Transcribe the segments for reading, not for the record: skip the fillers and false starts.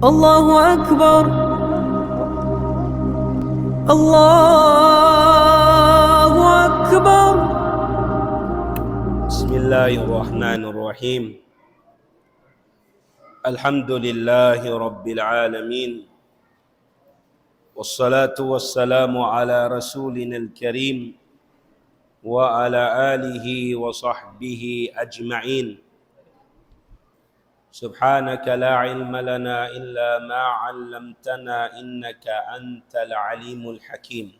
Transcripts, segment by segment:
الله أكبر الله أكبر. بسم الله الرحمن الرحيم. الحمد لله رب العالمين، والصلاة والسلام على رسولنا الكريم وعلى آله وصحبه أجمعين. سبحانك لا علم لنا إلا ما علمتنا إنك أنت العليم الحكيم.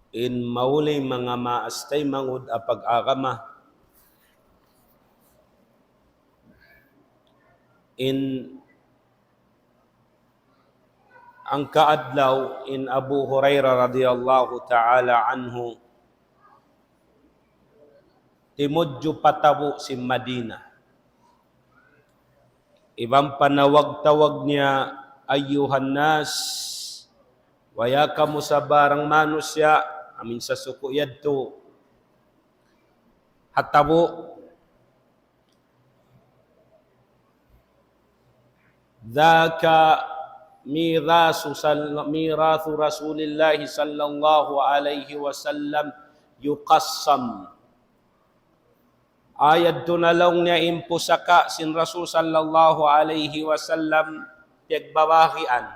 In mauli mga maastay mangud apag-agama in ang kaadlaw in Abu Hurairah radhiyallahu ta'ala anhu timudyo patabo si Madina. Ibang panawag-tawag niya, ayyuhan nas, waya kamo sa barang manusya, amin sa suko yadto. Hatabo, dhaka mirathu Rasulillahi sallallahu alaihi wasallam yuqassam. Ayat tunalong niya impusaka sin Rasul sallallahu alaihi wasallam pagbabahian.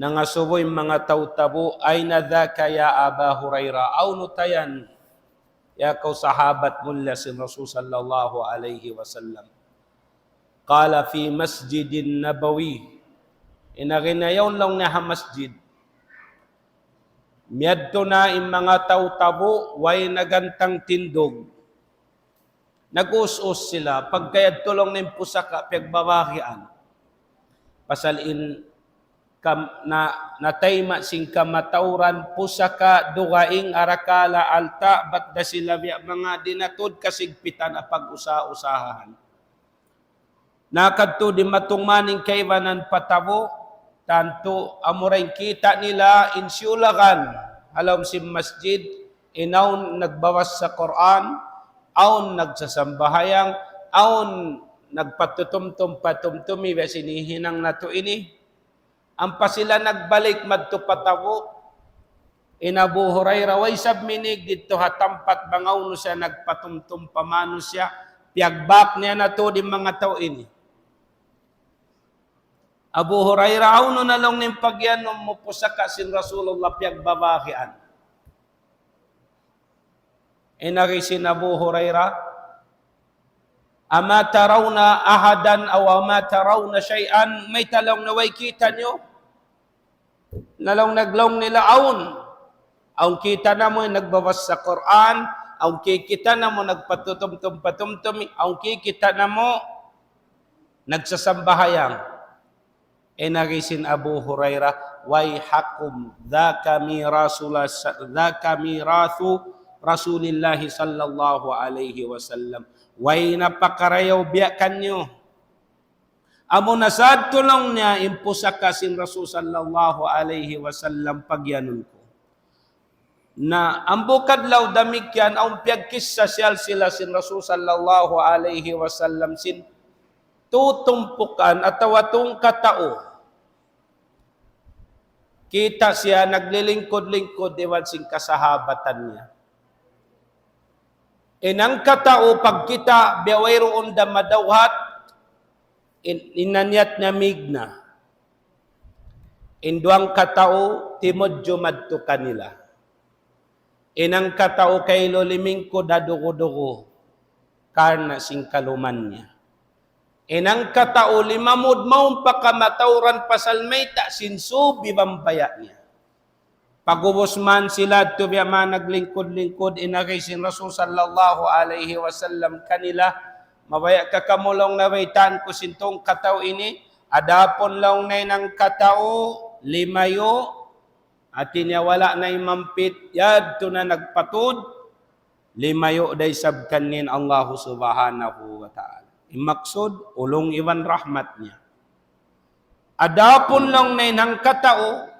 Nangasuboy mga tautabo ay nadhaka ya Aba Hurairah aw nutayan ya kau sahabat mulla sin Rasul sallallahu alaihi wasallam. Qala fi masjidin nabawi. Inaginayaw lang na masjid. Miyadto na yung mga tautabo, way nagantang tindog. Nag-us-us sila, pagkayad tulong ng pusaka, pagbabahian. Pasalin, natayma sing kamatauran, pusaka, dugaing, arakala, alta, ba't da sila mga dinatod kasigpitan na pag-usa-usahan. Nakadto di matungmaning kaywanan patabo, tanto amuray kita nila insyulakan alam si masjid inaw nagbawas sa Quran aun nagsasambahayang aun nagpatutumtum patumtumi wa sinihinang nato ini ampa sila nagbalik madto patabo in Abu Hurairah way sabminig dito hatampat bangaw no siya nagpatumtum pamano siya piagbak niya nato di mga tao ini. Abu Hurairah auno na lang ning pagyan mo pusaka sin Rasulullah pagbabahian. Inari sin Abu Hurairah, ama tarawna ahadan aw ama tarawna shay'an, may talong na way kita nyo. Nalong naglong nila aun. Aun kita na mo nagbabas sa Quran, aun kita na mo nagpatutumtum patumtumi, aun kita na mo nagsasambahayang. Enarisin Abu Hurairah, way hakum dhaka mirathu Rasulillahi sallallahu alaihi wasallam. Way napakarayaw biya kanyo. Amo nasad tulong niya impusaka sin Rasul sallallahu alaihi wasallam pagyanon ko. Na ang bukadlaw damikyan ang piyagkis sosyal sila sin Rasul sallallahu alaihi wasallam sin tutumpukan at tawatong katao. Kita siya naglilingkod-lingkod iwan sing kasahabatan niya. Inang katao pag kita biawayroon da madawhat inanyat niya migna. Induang katao timodyo madto kanila. Inang katao kay lolimingko dadugo-dugo karna sing kaluman niya. Inang katao limamud maun pakamatauran pasal may ta sinsubi bambaya niya. Pagubos man sila to biya man naglingkod-lingkod inagay sin Rasul sallallahu alaihi wasallam kanila mabaya ka kamulong na waitan ko sintong katao ini adapon lang na ng katao limayo at wala na imampit yad to na nagpatud limayo day sabkanin Allah subhanahu wa ta'ala. Imaksud, ulong iwan rahmat niya. Adapon lang na inang katao,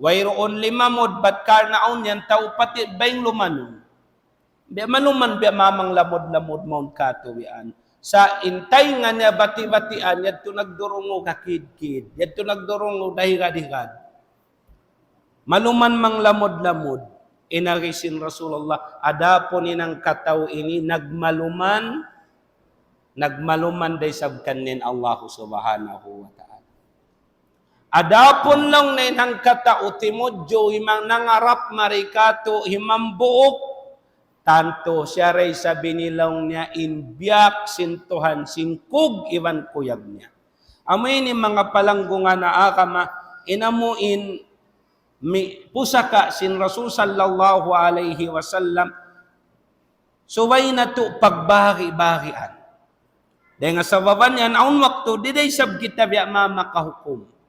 wayroon limamod, bat karnaon yan, tao pati bayang lumanon. Biya manuman, biya mamang lamod-lamod maun katuwian. sa intay nga niya bati-batian, yadto nagdurungo kakid-kid, yadto nagdurungo dahigad-higad. Maluman mang lamod-lamod, inarisin Rasulullah, adapon inang kataw ini, nagmaluman day sabkanin Allah subhanahu wa ta'ala. Adapon lang na inang katao, timodyo, himang nangarap marikato, himang buok, tanto siya ray sa binilaw niya, inbiyak, sintuhan, singkog, iwan kuyag niya. Amoy ni mga palanggungan na akama, inamuin, pusaka sin Rasul sallallahu alaihi wasallam, suway na to pagbahari-bahian. Dahil nga sa baban yan, aun wakto, di day sab kita biya mamakahukom.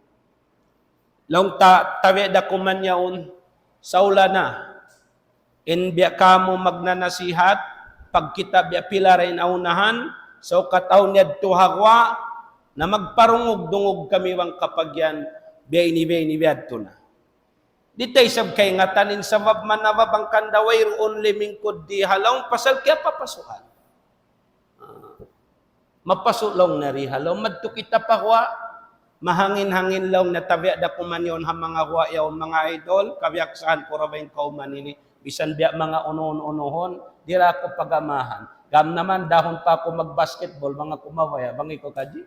Long tabi da kuman yaon, saula na. In biya kamo magnanasihat, pag kita biya pilarin aunahan, so kataw niya tuhagwa, na magparungog-dungog kami wang kapagyan, biya inibiyad to na. Di tayo sab kay nga tanin sa man nababang kandaway roon limingkod di halaw, pasal kaya papasukan. Mapasulong na ri halaw, madto kita pakwa, mahangin-hangin lang na tabiya da kumanyon ha mga huwayaw, mga idol, kabiyaksaan ko rabayin kauman ini, bisan biya mga unon-unohon, dira ko pagamahan. Gam naman, dahon pa ako mag-basketball, mga kumawaya, bangi ko kaji.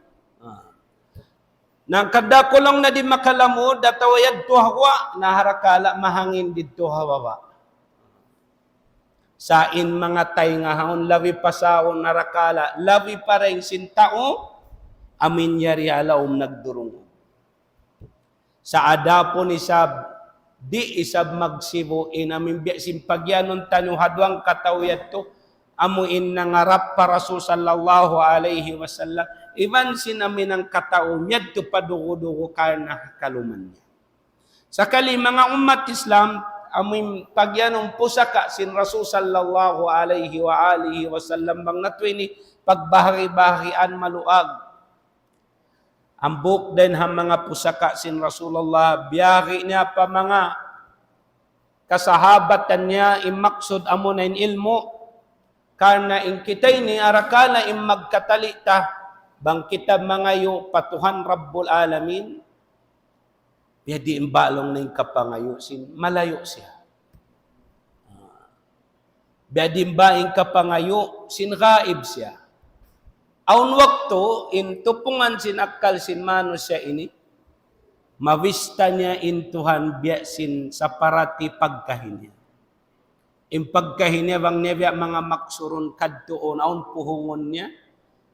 Nang kada ko lang na di makalamod, datawayad to hawa, naharakala, mahangin dito hawawa. Sain mga tay nga haon, lawi pasaon narakala, lawi pa rin sintao, amin yari alaom nagdurungo. Sa adapon isab, di isab magsibo, inamin biya simpagyanon tanyo hadwang katawiyat to, amuin nangarap para Rasul sallallahu alaihi wasallam, iban sinamin ang katao, yad to padugo-dugo karna kaluman niya. Sakali mga umat Islam, amin pagyanong pusaka sin Rasul sallallahu alaihi wa alihi wasallam bang natwini pagbahari-baharian maluag. Ang buk din ha mga pusaka sin Rasulullah, biyari niya pa mga kasahabatan niya, imaksud amunain ilmo, karna in kitay ni arakala in magkatalita, bang kita mga yu patuhan Rabbul Alamin, biya di imbalong na yung kapangayo, malayo siya. Biya di imbaing kapangayo, sinraib siya. Aun wakto, in tupungan sinakal sin mano siya ini, mavista niya intuhan biya sin sa parati pagkahinya. In pagkahinya bang niya mga maksurun kadtuon, aun puhungon niya,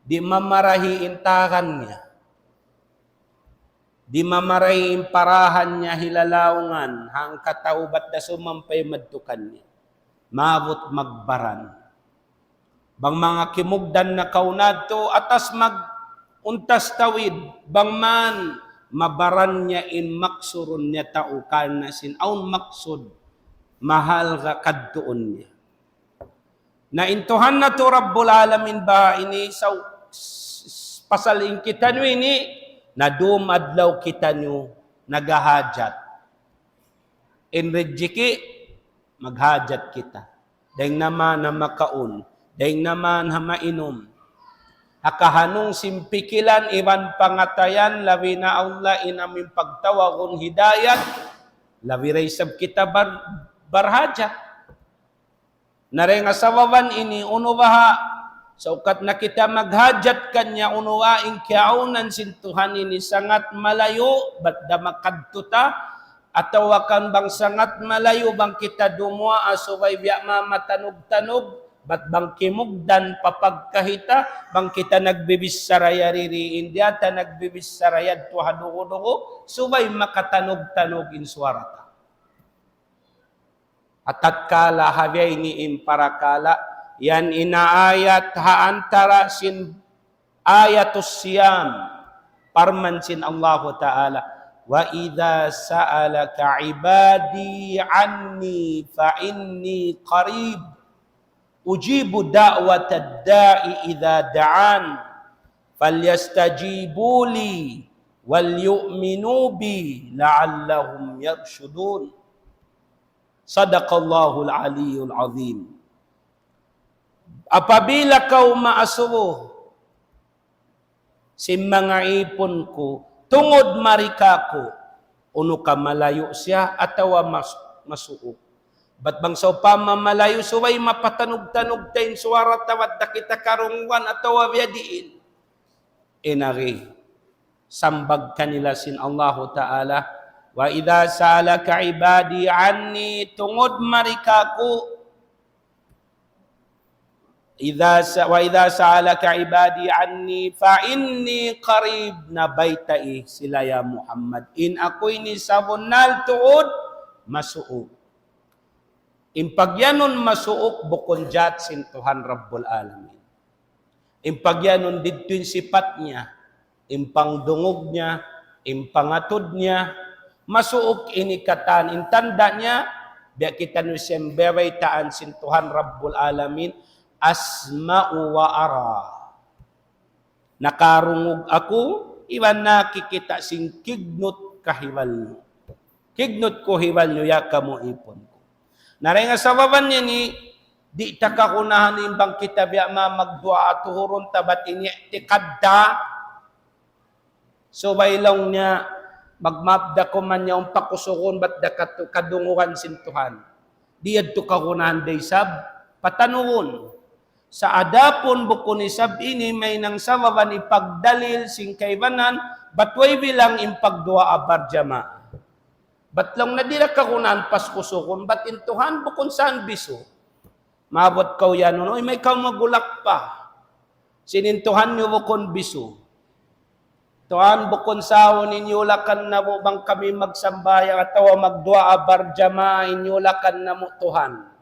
di mamarahi intakan niya. Di mamarahin parahan niya hilalaungan, hang kataubat na sumampay madtukan niya. Mabot magbaran. Bang mga kimugdan na kaunadto, atas untas tawid, bang man, mabaran niya in maksurun niya tao, karna sin aun maksud, mahal ka kadtuon niya. Naintuhan na to Rabbul Alamin ba ini, sa pasalin kita nyo ini, na dumadlaw kita nyo nagahajat. Inrejiki, maghajat kita. Dahil naman na makaun, dahil naman na mainom. Hakahanong simpikilan, iwan pangatayan, lawi na Allah inamin pagtawagon hidayat, lawi raysab kita barhajat. Naring asawawan ini, unubaha, saukat na kita maghajat kanya unuwaing kiaunan sintuhan ini sangat malayo, ba't da makadtuta, atawakan bang sangat malayo bang kita dumwa asubay biya matanog-tanog, ba't bang kimugdan papagkahita, bang kita nagbibis saraya ririin diata, nagbibis sarayad tuhadugo-dugo, subay makatanog-tanog inswarata. Atatkala habyay ni imparakala, yan inaayat haantara sin ayatus siyam, parman sin Allah Ta'ala, wa idha sa'alaka ibadi anni fa inni qarib, ujibu da'watad da'i idha da'an, falyastajibu li wal yu'minu bi la'allahum yarshudun. Sadaqallahul aliyyul azim. Apabila kau maasubo, si mga ipon ko, tungod marika ko, uno ka malayo siya, atawa masuok. Bat bang sa pamamalayo, suway mapatanog-tanog tayo, suwara tawad na kita karungwan, atawa biyadiin. Inari, sambag kanila sin Allahu Ta'ala, wa idha sa'alaka ibadi anni, tungod marika ko, wa idza sa'alaka ibadi anni fa inni qarib na baytai sila ya Muhammad in ako'y ni sabonnal tuod masuok. Impagyanon masuok bukon jat sin Tuhan Rabbul Alamin. Impagyanon didto'y sipat niya, impang dungog niya, impangatod niya, masuok inikatan, intanda niya, biya kita no siyembeway taan sin Tuhan Rabbul Alamin, asma'u wa ara. Nakarungog ako, iwan nakikita sing kignot kahiwal nyo. Kignot ko hiwal nyo, yaka mo ipon ko. Naray nga sa baban niya ni, di takakunahan imbang kita biya magdua at tuhuron tabat ini tikadda. So bailong niya, magmapda ko man niya ang pakusukon, ba't da kadunguhan sintuhan. Di yad to kakunahan day sab, patanuhon. Sa adapon bukon ni sabini may nang sababan ipagdalil sing kaibanan batway bilang impagdua abar jama. Batlang nadira kakunan paskusukon bat intuhan bukon saan biso. Mabot kaw yan no, may kaw magulak pa. Sinintuhan nyo bukon biso. Tuhan bukon sawon inyulakan na mo bang kami magsambaya atawa magdua abar jama inyulakan na mo Tuhan.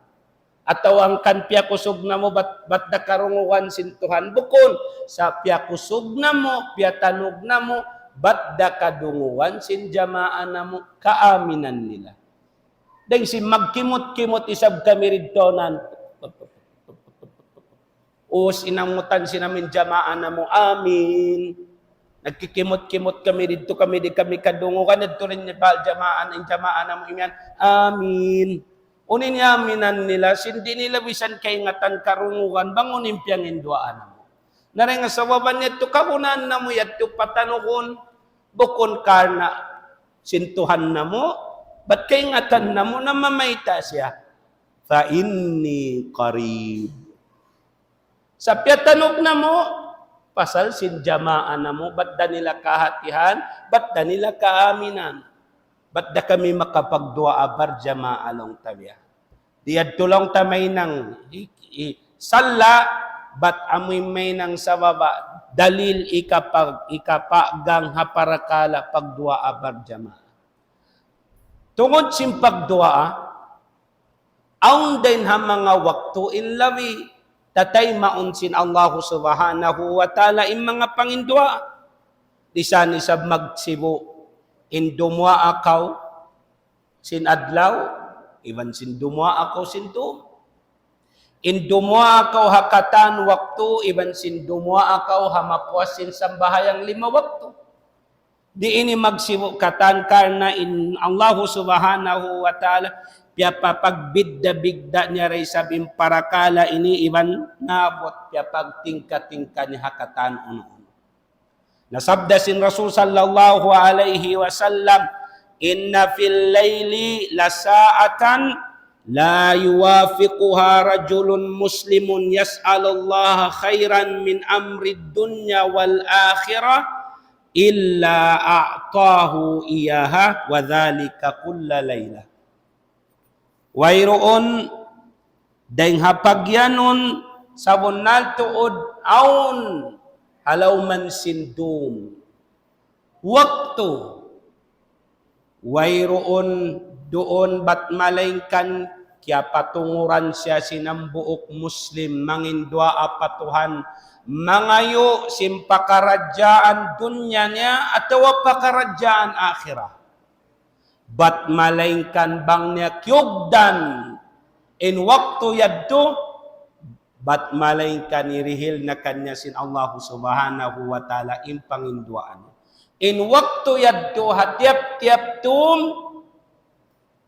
Ataw ang kan piyakusog na mo, bat da karunguan sin Tuhan. Bukon, sa piyakusog na mo, piyatanog na mo, bat da kadunguan sin jamaan na mo, kaaminan nila. Dahil si magkimot-kimot isab kami ridtonan. Us inamutan sinamin jamaan na mo, amin. Nagkikimot-kimot kami dito kami, di kami kadunguan, dito rin jamaan na mo, imyan, amin. Unin yaminan nila, sindi nila bisan kay ngatan karungugan, bangon impyang induaan mo. Naray nga sa baban niya, kahunan na mo yat, patanukon, bukon karna, sintuhan na mo, ba't kay ngatan na mo, na mamayta siya? Fa inni qarib. Sa piyatanog na mo, pasal sinjamaan na mo, ba't da nila kahatihan, ba't da nila kaaminan? Ba't da kami makapagdua abar jamaa long tabiya? Diyad tulong tamay ng sala, ba't amoy may nang sa baba, dalil ikapagang haparakala pagdua abar jamaa. Tungod sim pagdua, aun din ha mga waktu inlawi, tatay maunsin Allah subhanahu wa ta'ala in mga pangindua. Disan isab magsibo, indumwa akaw, sin adlaw, iban sin dumwa akaw sin tum. Indumwa akaw hakatan waktu, iban sin dumwa akaw hamapuas sin sambahayang 5 waktu. Di ini magsibo katan karna in Allah subhanahu wa ta'ala, piya papagbidda-bigda niya ray sabing parakala ini iban nabot, piya pagtingka-tingka niya hakatan uno. Nasabda sin Rasul sallallahu alaihi wasallam, inna fil layli lasa'atan la yuwafiquha rajulun muslimun yas'alullaha khairan min amri dunya wal akhirah illa a'tahu iyaha wa dhalika kulla layla. Wayroon dahing hapagyanon sabonnal tuod aun halaw man sindum. Waktu, wayroon doon bat malaykan, kya patunguran siya sinambuok Muslim, mangindwa apatuhan, mangayo simpakaradyaan dunya niya, atawa pakaradyaan akhirah. Bat malaykan bang niya kyugdan, in waktu yadto, bat malaykan irihil na kanya sin Allah subhanahu wa ta'ala in panginduaan. In waktu yadto hatiap-tiap tum,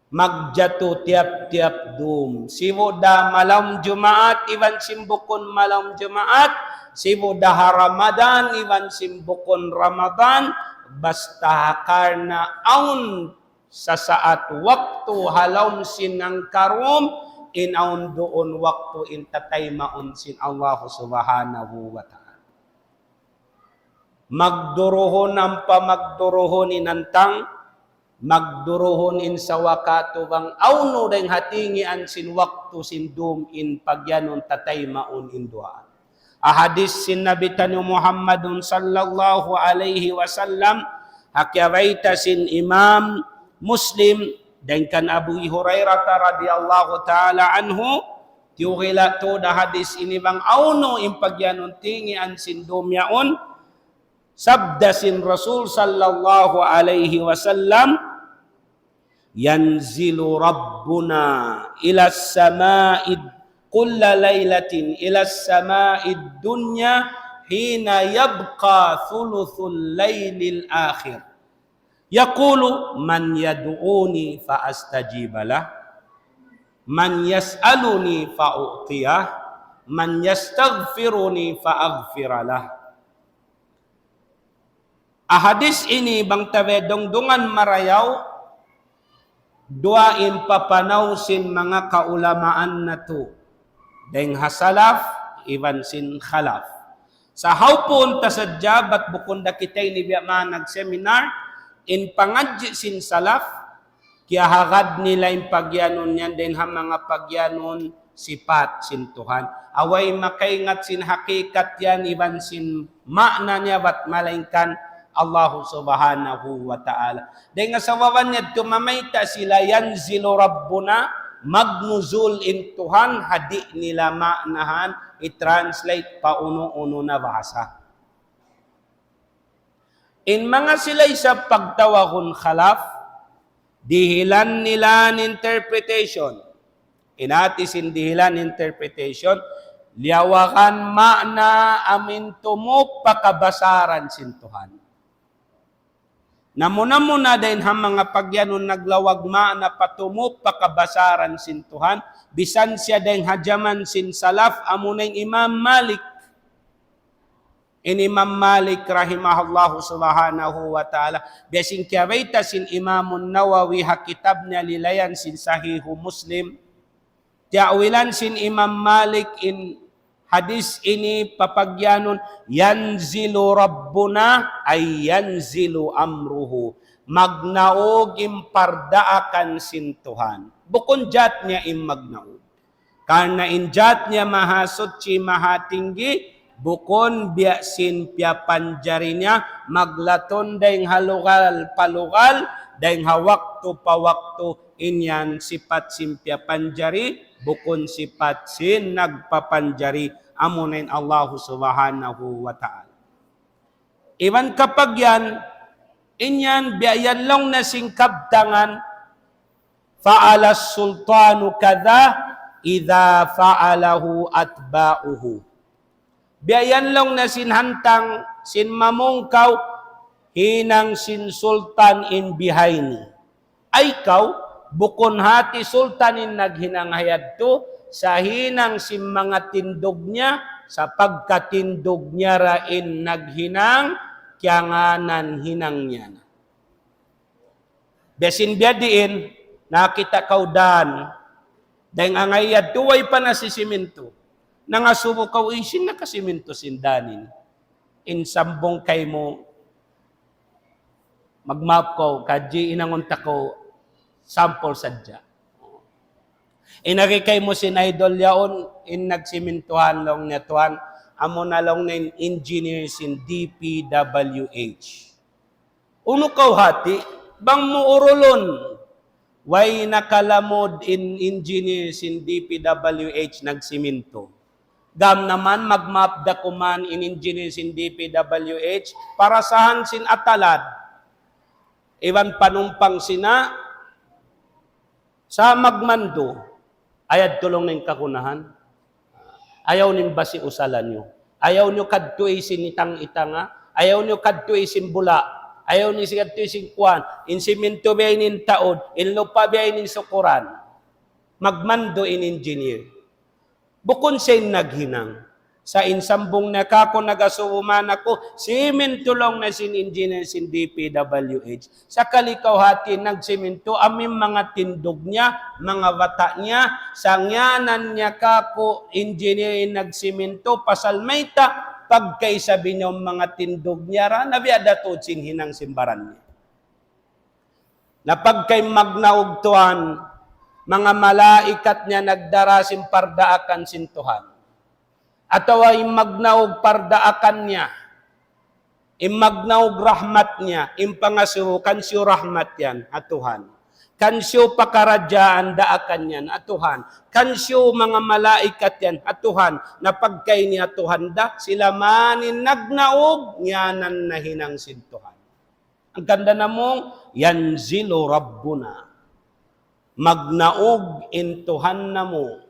Magjato tiap-tiap dum. Sibo da malam Jumaat, iwan simbukon malam Jumaat. Sibo da Ramadan, iwan simbukon Ramadan. Basta karna aun sa saat waktu halom sinang karum, inaun doon waktu intatay maun sin Allah subhanahu wa ta'ala. Magduruhon ang pamagduruhon inantang, magduruhon in sa wakato bang auno dahil hatingian sin waktu sin dum in pagyanon tatay maun in duaan. Ahadis sin Nabi tanu Muhammadun sallallahu alaihi wasallam, hakyawaita sin Imam Muslim dan kan Abu Hurairah radhiyallahu taala anhu, tiukila to da hadis ini bang auno in pagyanon tingian sin dum yaon, sabda sin Rasul sallallahu alaihi wasallam, yanzilu rabbuna ila sama'id kulla laylatin ila sama'id dunya hina yabqa thuluthul laylil akhir yaqulu man yad'uni fa astajibalah, man yas'aluni fa u'tiyah, man yastaghfiruni fa aghfiralah. Ahadis ini bang tawe dongdongan marayaw, duain papanaw sin mga kaulamaan na to. Deng hasalaf, iban sin khalaf. Sa hawpon tasadya, bat bukunda kitay ni biyaman nag-seminar, in pangadji sin salaf, kaya hagad nila in pagyanon yan, den ha mga pagyanon sipat sin Tuhan. Away makaingat sin hakikat yan, iban sin makna niya, bat malaingkan, Allah subhanahu wa ta'ala. Dahil nga sa wawan niya, tumamayta sila, yanzilu rabbuna, magnuzul in Tuhan, hadi nila maknahan, i-translate pa uno-uno na bahasa. In mga sila'y sa pagtawahon khalaf, dihilan nila interpretation. Inatisin dihilan interpretation, liyawakan makna amin tumo pakabasaran sin Tuhan. Namuna-muna dahil ang mga pagyanon naglawag na patumop pakabasaran sin Tuhan, bisan siya dahil hajaman sin salaf, amunay Imam Malik. In Imam Malik rahimahullahu subhanahu wa ta'ala, biasing kiyawaita sin Imamun Nawawi hakitab niya lilayan sin Sahihu Muslim, tiawilan sin Imam Malik in hadis ini papagyanon, yanzilu rabbuna ay yanzilu amruhu. Magnaog impardaakan sin Tuhan. Bukon jat niya magnaog. Karena injat niya mahasot si mahatinggi, bukon biasin piapanjari niya, maglaton dahing halugal palugal, dahing hawakto pawakto inyan sipat simpya panjari, bukon sipat sin nagpapanjari amunin Allah subhanahu wa ta'ala. Iwan kapag yan, inyan biayan lang na singkabtangan, fa'ala sultanu kada, idha fa'alahu atba'uhu. Biayan lang na sinhantang, sinmamungkaw, hinang sin sultan in behind. Ay kaw, bukon hati sultanin naghinanghayad to, sa hinang si mga tindog niya, sa pagkatindog niya rain naghinang, kiyanganan hinang niya. Besin biyadiin, nakita kaudan, dahil ang ayad, tuway pa na si siminto, nangasubo kaw, isin na kasiminto sindanin, in sambong kay mo, magmap ko, kadji inangunta ko, sample sadya. Inagikay mo sin idol yaon, in nagsimintuhan long netuan, amo na long na engineers in DPWH. Uno kaw hati, bang mo urulon, way nakalamod in engineers in DPWH nagsiminto. Gam naman magmap da kuman in engineers in DPWH, para sahan sin atalad, iwan panumpang sina, sa magmando, ayad tulong ng kakunahan. Ayaw nin basi usalan nyo. Ayaw nyo kadto isin itang itanga. Ayaw nyo kadto isin bula. Ayaw ni sigat ito singkuan. In simento biya inin taod. In lupa biya inin sukuran. Magmando in engineer. Bukon siya naghinang. Sa insambong na kako nagasuuman ako, simento lang na sin engineer sin DPWH. Sa kalikawhati nagsimento, aming mga tindog niya, mga bata niya, sangyanan niya kako, engineer nagsimento, pasal may ta, pagkaisabi niyo mga tindog niya, nabiada to hinang simbaran niya. Na pagkay magnaog tuhan, mga malaikat niya nagdara simpardaakan sintuhan. Ataw ay magnaog pardaakan niya. Imagnaog rahmat niya. Impangasuho, kansyo rahmat yan, atuhan. Kansyo pakaradyaan daakan yan, atuhan. Kansyo mga malaikat yan, atuhan. Na pagkay ni atuhan da, sila manin nagnaog, nyanan na hinang sintuhan. Ang ganda na mong, yanzilu rabbuna. Magnaog intuhan na mo.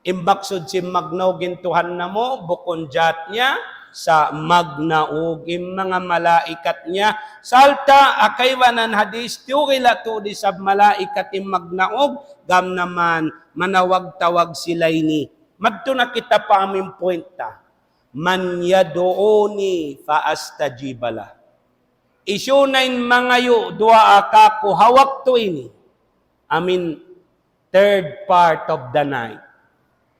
Imbaksod si magnaugin Tuhan na mo, bukon jat niya, sa magnaog, mga malaikat niya. Salta, akaywanan hadis, tiyukila to di sa malaikat magnaog, gam naman, manawag-tawag sila ini. Madto na kita pa aming puwenta. Man yadooni faastajibala. Isyunain mga yu, dua akako, hawak to ini. Third part of the night.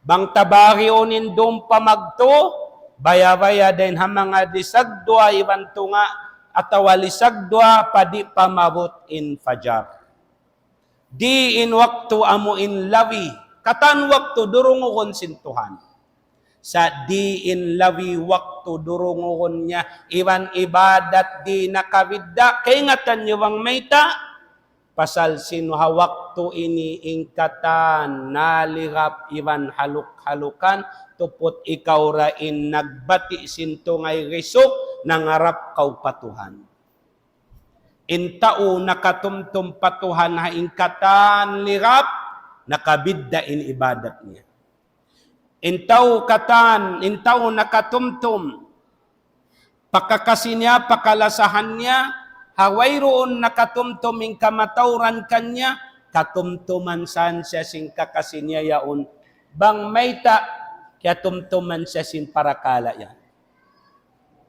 Bang tabarionin doon pamagto, baya-baya din ha mga disagdwa, iban tunga, atawa lisagdwa, padi pamabot in fajar. Di in waktu amo in lawi, katan waktu durungukon sintuhan. Sa di in lawi waktu durungukon niya, iban ibadat di nakabidda, kay ngatan nyo bang mayta, pasal sinuha waktu ini ingkatan nalirap iwan haluk-halukan tupot ikaw rain nagbati sinto ngay risok nangarap kau patuhan. Intao nakatumtum patuhan ha ingkatan lirap nakabidda in ibadat niya. Intao nakatumtum pakakasi niya, pakalasahan niya, hawayroon nakatumtuming kamatauran kanya, katumtuman saan siya sing kakasinya yaon. Bang mayta, kaya tumtuman siya sin parakala yan.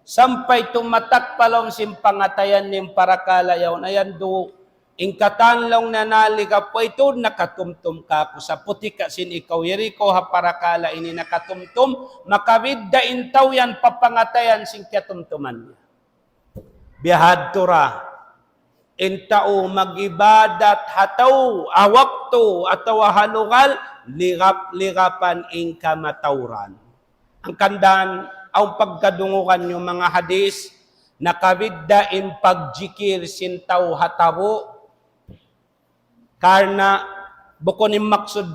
Sampay tumatak palong sin pangatayan ning parakala yaon. Ayan do, ingkatan lang na naliga po ito, nakatumtum ka ako sa puti ka sin ikaw. Yeriko ha parakala ini nakatumtum, makabidda intaw yan papangatayan sin katumtuman niya. Bihad tura, intao magibadat hataw, awakto, ataw halugal, lirap-lirapan ing kamatauran. Ang kandan, ang pagkadungukan nyo mga hadis, nakabidda in pagjikir sintaw hatabo, karna, bukon yung maksud,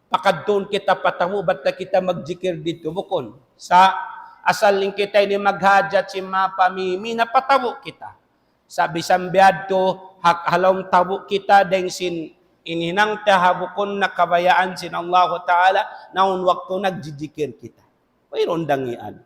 pakadun kita patawo, ba't na kita magjikir dito, bukon, sa asaling kita ini maghajat si mapamimi, napatabo kita. Sabi sambiad to, halong tabo kita, deng sin ininang tahabukon na kabayaan sin Allah Ta'ala, naun waktu nagjijikir kita. Mayroon dangian.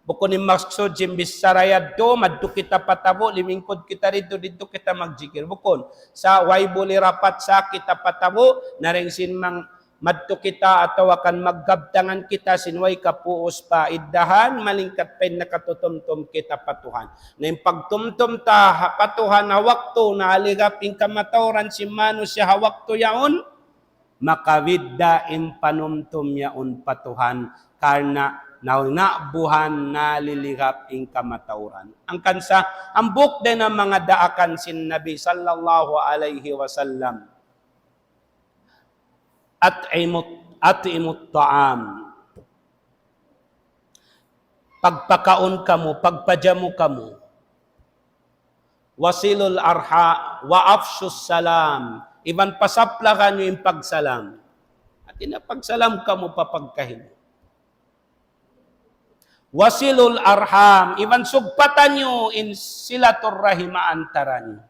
Bukon ni maksud simbis sarayad to, madto kita patabo, limingkod kita dito kita magjikir. Bukon, sa waybuli rapat sa kita patabo, naring sin mang madto kita ataw akan maggabtangan kita sinway kapuos pa iddahan malingkat pen nakatutumtum kita patuhan. Na yung pagtumtum ta patuhan na wakto na aligaping kamatauran si mano siya hawakto yaon makawidda in panumtum yaon patuhan karna naunabuhan na liligap in kamatauran. Ang kansa, ang buk din ng mga daakan sin Nabi sallallahu alaihi wasallam. At'imut ta'am. Pagpakaon kamo, pagpajamu kamo. Wasilul arha, wa afsyus salam. Iban pasaplakan nyo yung pagsalam. At inapagsalam kamo papagkahin. Wasilul arham, iban sugpatan nyo in silatur rahima antaran.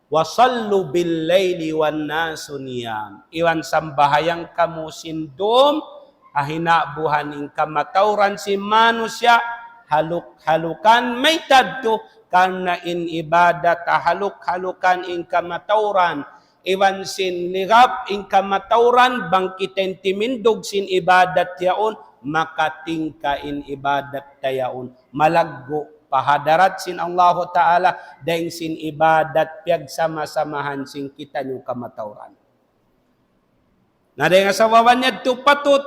Wasallu bil layli wan nasu niyam. Iwan sambahayang kamu sindom, ahina buhan ing kamatauran si manusia, haluk-halukan may tadto karna in ibadat haluk-halukan in kamatauran iwan sin ligap in kamatauran bangkiten timindog sin ibadat yaon makatingka in ibadat tayaon malaggo pahadarat sin Allah Ta'ala dahil sin ibadat piyag sama-samahan sin kita nyo kamatauran. Na dahil nga sa wawanyad to patut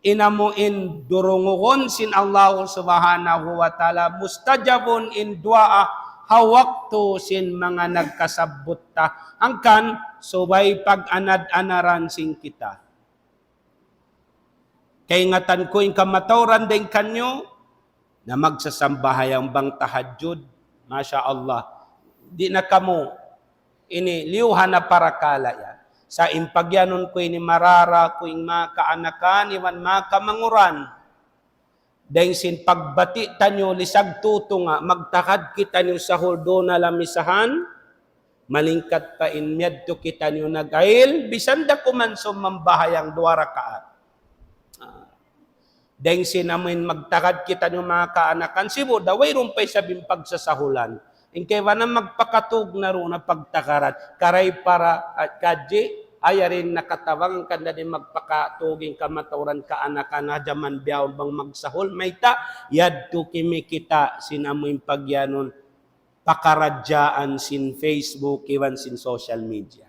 inamuin durunguhon sin Allah Subhanahu wa Ta'ala mustajabon in duaa hawakto sin mga nagkasabot ta angkan subay pag-anad-anaran sin kita. Kay ngatan ko yung kamatauran din kanyo na magsasambahayang bang tahajjud. Masya Allah. Di na kamo ini liuhan na parakala yan. Sa impagyanon ko ini marara ko yung mga kaanakan, iwan mga kamanguran. Dahil sin pagbati tanyo lisag tuto nga, magtakad kita nyo sa huldo na lamisahan, malingkat pa inmyad to kita nyo nag-ail, bisan da kuman sumambahayang 2 rakaat. Dahil sinamin magtakad kita nyo mga kaanakan, sibo daway rumpay sabing pagsasahulan. Inkay na magpakatug na ro na pagtakarat, karay para at kadji, ay rin nakatawang kanda din magpakatuging kamatauran kaanakan na jaman biyaw bang magsahol. May ta, yadto kimi kita sinamin pagyanon, pakaradyaan sin Facebook, iwan sin social media.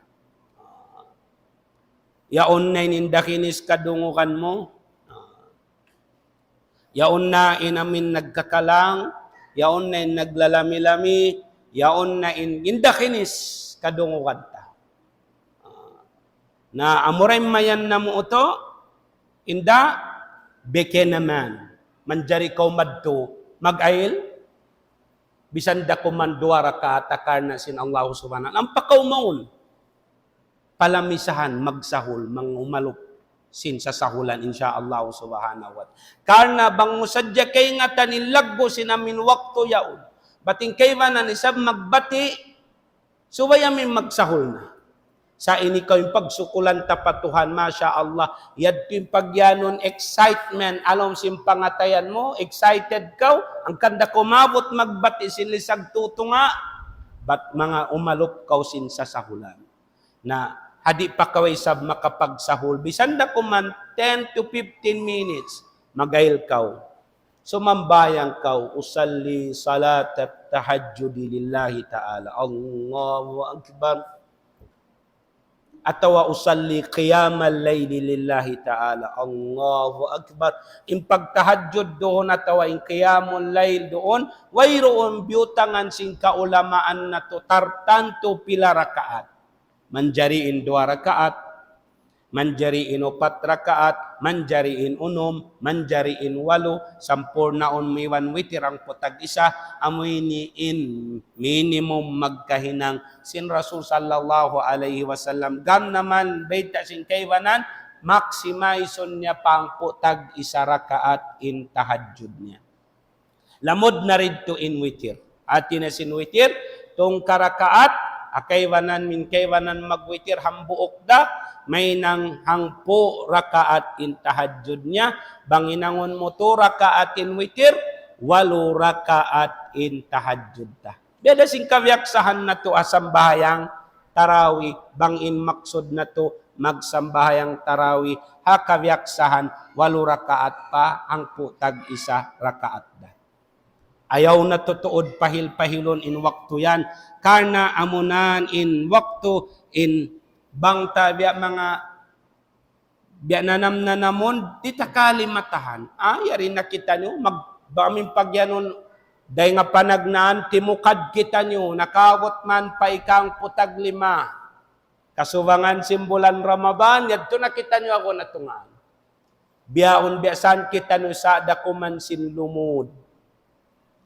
Yaon na inindakinis kadungukan mo, yaon na inamin nagkakalang, yaon na naglalami-lami, yaon na indakinis kadungukan ta. Na amuray mayan na mo ito, inda, beke naman, manjari kaw madto, mag-ail, bisan da kuman 2 rakaat takar na sin Allah subhanahu. Ang pakaw maun, palamisahan, magsahul, mangumalok, sin sa sahulan insyaallah subhanahu wa ta'ala. Karna bang musadya kay nga tanilagbo sinamin wakto yaon. Bating kay manan isab magbati subay amin magsahul na. Sa ini ko yung pagsukulan tapatuhan masya Allah. Yad yung pagyanon excitement alom sim pangatayan mo excited ka ang kanda kumabot magbati sin lisag tutunga bat mga umalop kaw sin sa sahulan. Na hadi pa kaway sab makapagsahul. Bisan da kuman 10 to 15 minutes, magail kaw. Sumambayang kaw, usalli salat at tahajjudi lillahi ta'ala. Allahu Akbar. Atawa usalli qiyamal layli lillahi ta'ala. Allahu Akbar. In pagtahajjud doon atawa in qiyamul layl doon, wayroon biutangan sing kaulamaan na to tartanto pila rakaat. Manjariin 2 rakaat, manjariin 4 rakaat, manjariin 6, manjariin 8, 10 naon miwan witir ang putag isa, amoy niin minimum magkahinang sin Rasul sallallahu alaihi wasallam. Gam naman beta sin kaywanan, maximizon niya pang putag isa rakaat in tahajjud niya. Lamod na rin to in witir. Atin na sin witir, tong karakaat, akaywanan min kaywanan magwitir hambuok da, may nang hangpo rakaat in tahajjud niya, banginangon mo 2 rakaat in witir, 8 rakaat in tahajjud ta. Beda sing kawyaksahan na to asambahayang tarawi, bangin maksud na to magsambahayang tarawi, ha kawyaksahan 8 rakaat pa, hangpo tag isa rakaat da. Ayaw na tutuod pahil-pahilon in waktu yan. Karna amunan in waktu in bangta biya mga biya nanam-nanamon, di takalimatahan. Yari nakita nyo, magbaming pagyanon, dahil nga panagnaan, timukad kita nyo, nakawot man pa ikang putag 5. Kasubangan simbulan Ramadan, yadto nakita nyo ako natungan. Biyaon biyasan kita nyo sa dakuman sin lumod.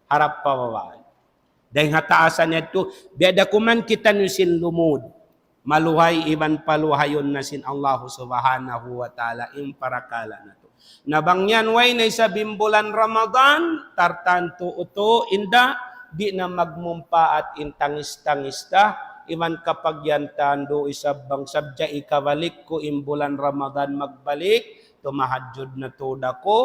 Harap pawawaan. Dahil nga taasan niya ito, biada kuman kita nyo sin lumod. Maluhay, iban paluhayon na sin Allah subhanahu wa ta'ala, imparakala na to. Nabangyan, way na isa bimbulan Ramadan, tartanto ito, inda, di na magmumpa at intangis-tangista, iban kapag yan tando, isabang sabja, ikabalik ko, imbulan Ramadan magbalik, tumahadjud na to dako,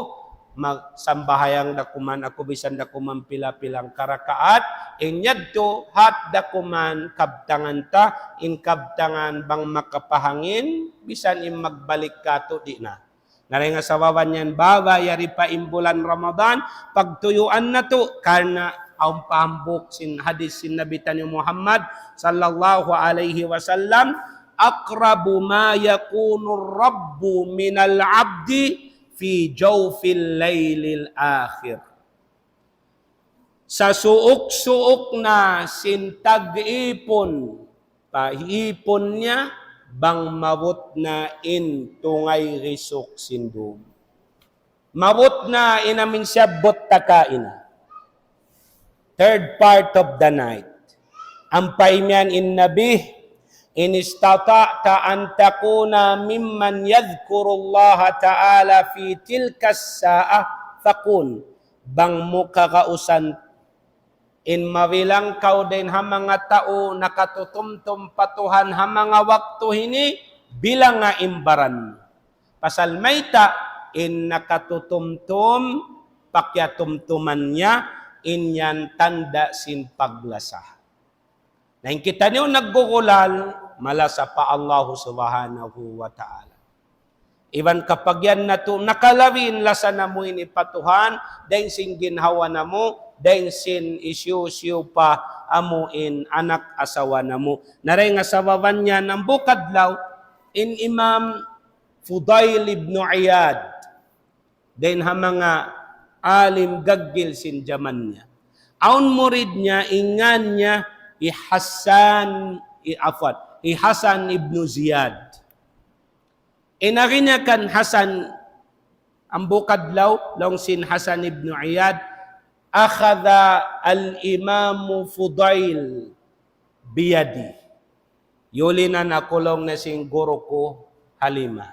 magsambahayang dakuman ako bisan dakuman pila-pilang karakaat inyadto hat dakuman kabtangan ta in kabtangan bang makapahangin bisan im magbalik kato di na. Naray nga sawawan yan baba yari pa imbulan Ramadan pagtuyuan na to karna ang pahambok sin hadis sin Nabi ni Muhammad sallallahu alaihi wasallam aqrabu ma yakunu rabbu minal abdi fi jawfil laylil akhir. Sa suok-suok na sintag-ipon, pahipon niya, bang mabot na in tungay risok sindom. Mabot na inamin siya bot takain. Third part of the night. Ang paimyan in nabi, in istata'ta an takuna mimman yadhkurullaha ta'ala fi tilkas sa'ah fakun bang mo kakausan in mawilang kau din ha mga tao nakatutumtum patuhan ha mga waktu hini bilang nga imbaran pasal mayta in nakatutumtum pakyatumtuman niya in yan tanda sin paglasa. Na kita niyo naggugulal, malasa pa Allah subhanahu wa ta'ala. Iban kapag yan na to, nakalawin lasa na mo inipatuhan, dahil sin ginhawa na mo, dahil sin isyu-isyu pa amuin anak asawa na mo. Naray nga sawawan niya ng bukadlaw, in Imam Fudail ibn Iyad, dahil ha mga alim gaggil sin jaman niya. Aun murid niya, ingan niya, Hasan ibn Ziyad. Inari niya kan Hasan ang bukadlaw long sin Hasan ibn Iyad akhadha al-imam Fudail biyadi. Yuli na nakulong na sing guro ko Halima.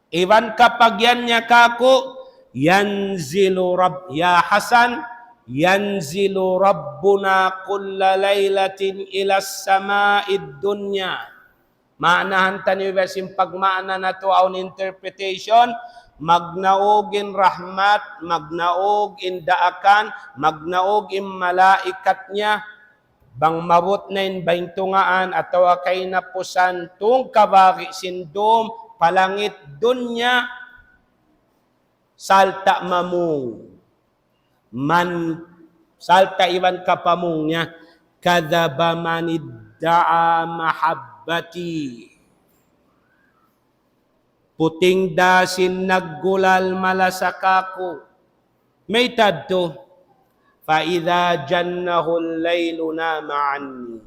Iwan kapag yan niya kako yanzilu ya Hasan yanzilu rabbuna kulla laylatin ila sama'id dunya. Maanahan taniyo basim pagmaana na to aun interpretation, magnaog in rahmat, magnaog in daakan, magnaog in malaikat niya, bang mabot na in baintungaan ataw kay napusan tung kabaki sindom palangit dunya salta mamung. Man salta iwan kapamong niya kadaba manidda'a mahabbati puting dasin naggulal malasakako may tadto fa idza jannahu al-laylu nama'anni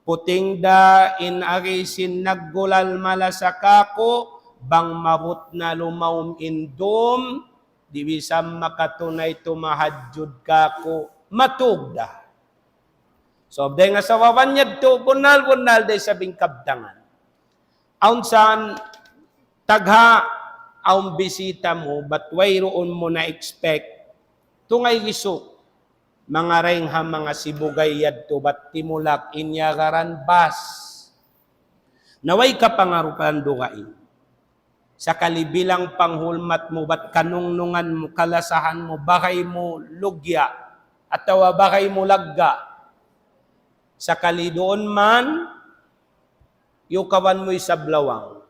puting da in arisin naggulal malasakako bang mabot na lumawm indom di bisa makatunay tumahadjud kako matugda. So, dahil nga sa wawanyag to, bunal-bunal dahil sa bingkabdangan. Aun saan, tagha, aun bisita mo, but wayroon mo na expect, tungay isok, mga rengha mga sibugay yadto, bat timulak inyagaran bas. Naway ka pangarupan dugain. Sa kalibilang panghulmat mo, ba't kanungnungan mo, kalasahan mo, bakay mo lugya, at tawa bakay mo lagga. Sa kalidoon man, yukawan mo isablawang.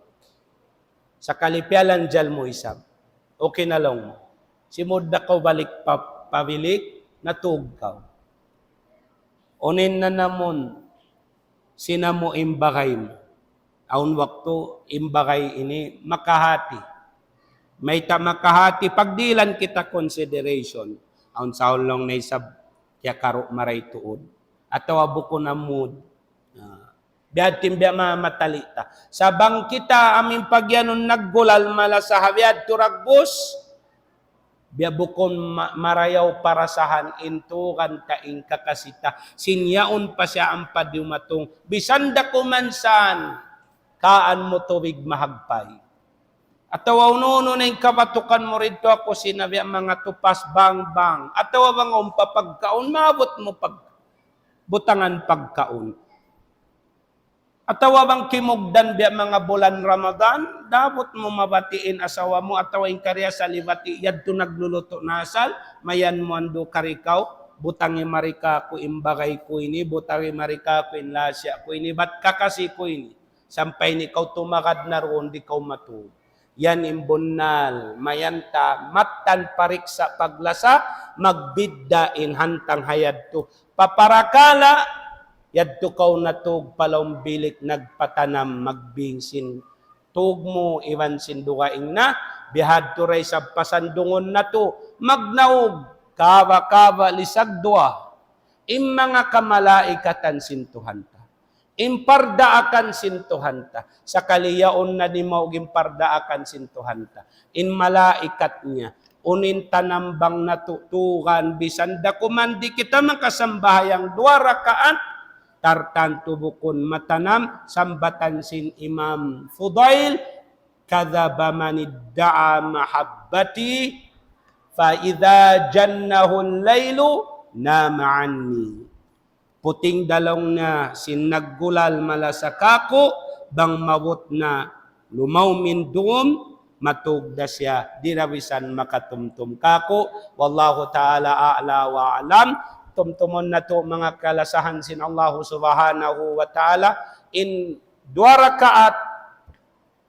Sa kalipyalan dyan mo isab. Okay na lang mo. Simod na ka balik pabilik, natugkaw. Unin na namon, sinamo imbakay mo. Aun waktu imbagay ini makahati. May makahati pagdilan kita consideration. Aun saulong na isab kaya karo maray tuod. Ataw buko na mood. Biad timbya matalita. Sabang kita aming pagyanon naggulal mala sa habiad turagbos. Biya bukon marayaw parasahan into kan kaing kakasita. Sinyaon pa siya ang padiumatong. Bisanda kumansan. Kaan mo tubig mahagpay. At tawaw nuno na yung kabatukan mo rito ako sinabi ang mga tupas bang-bang. At tawaw bang umpapagkaon, maabot mo butangan pagkaon. Atawa bang kimugdan biya mga bulan Ramadan, dapat mo mabatiin asawa mo atawa yung karya sa libati, yadto nagluluto na asal, mayan mo ando karikaw, butangi marika ko imbagay ko ini, butangi marika ko inlasya ko ini, ba't kakasi ko ini? Sampay ni kau tumakad na roon, di kau matulog. Yan imbunal, mayanta, matan parik sa paglasa, magbiddain hantang hayad to. Paparakala, yadto kau natug palong bilik nagpatanam magbingsin. Tug mo iwan sindugaing na, bihad to ray sa pasandungon na to, magnaog, kawa-kawa lisag dua, im mga kamalaikatan sintuhan ta. Impardaakan sintuhan ta. Sa kaliyaon na di mo impardaakan sintuhan ta. In malaikat niya, unin tanambang natutukan, bisan da kumandi kita makasambahayang 2 rakaat, tartan tubukun matanam, sambatan sin Imam Fudail, kadhaba manidda'a mahabbati, fa idza jannahul laylu nama anni. Puting dalong na sinaggulal malasakako, bang mawot na lumaw mindum, matugda siya, dirawisan makatumtum kako. Wallahu ta'ala a'la wa alam. Tumtumon na to mga kalasahan sin Allah subhanahu wa ta'ala. In 2 rakaat,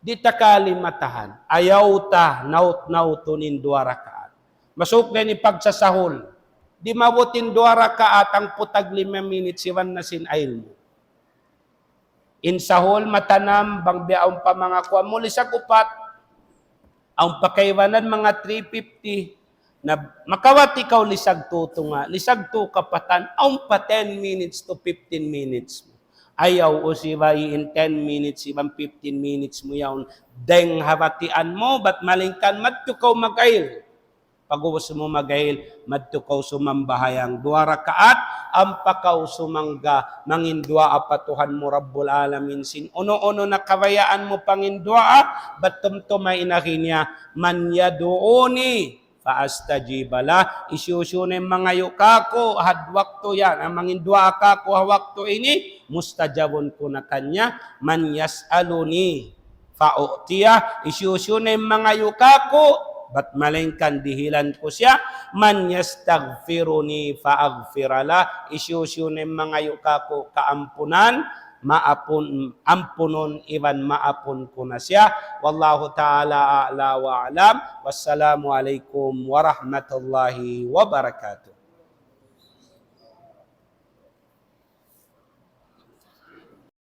di ta kalimatahan. Ayaw ta, naut-nauton in 2 rakaat. Masuk na ni pagsasahol. Di mabutin 2 rakaat ang putag 5 minutes siwan na sinail mo. In sahol matanam bang biaong pa mga kuha muli sa kupat ang pakaiwanan mga 350 na makawat ikaw lisag tuto nga lisag to kapatan ang pa 10 minutes to 15 minutes mo. Ayaw o siya in 10 minutes siwan 15 minutes mo yawn deng habatian mo bat malingkan madtukaw magail. Pag-uwas mo magail, madtukaw sumambahayang 2 rakaat, ang pakaw sumangga, mangindua apatuhan mo Rabbul Alamin sin. Uno-uno na kawayaan mo pangindua, batumtumay inahin niya, man yaduuni, faastajibala, isyusyunin mga yukako, hadwakto yan, ang mangindua ako, hawakto ini, mustajabon ko na kanya, man yasaluni, fa'u'tiya, isyusyunin mga yukako, bat malingkan dihilan ko siya, man yastaghfiruni fa'aghfirala, isyusyunin mga yukako kaampunan, ampunon iwan maapun ko na siya. Wallahu ta'ala a'la wa alam. Wassalamu alaikum warahmatullahi wabarakatuh.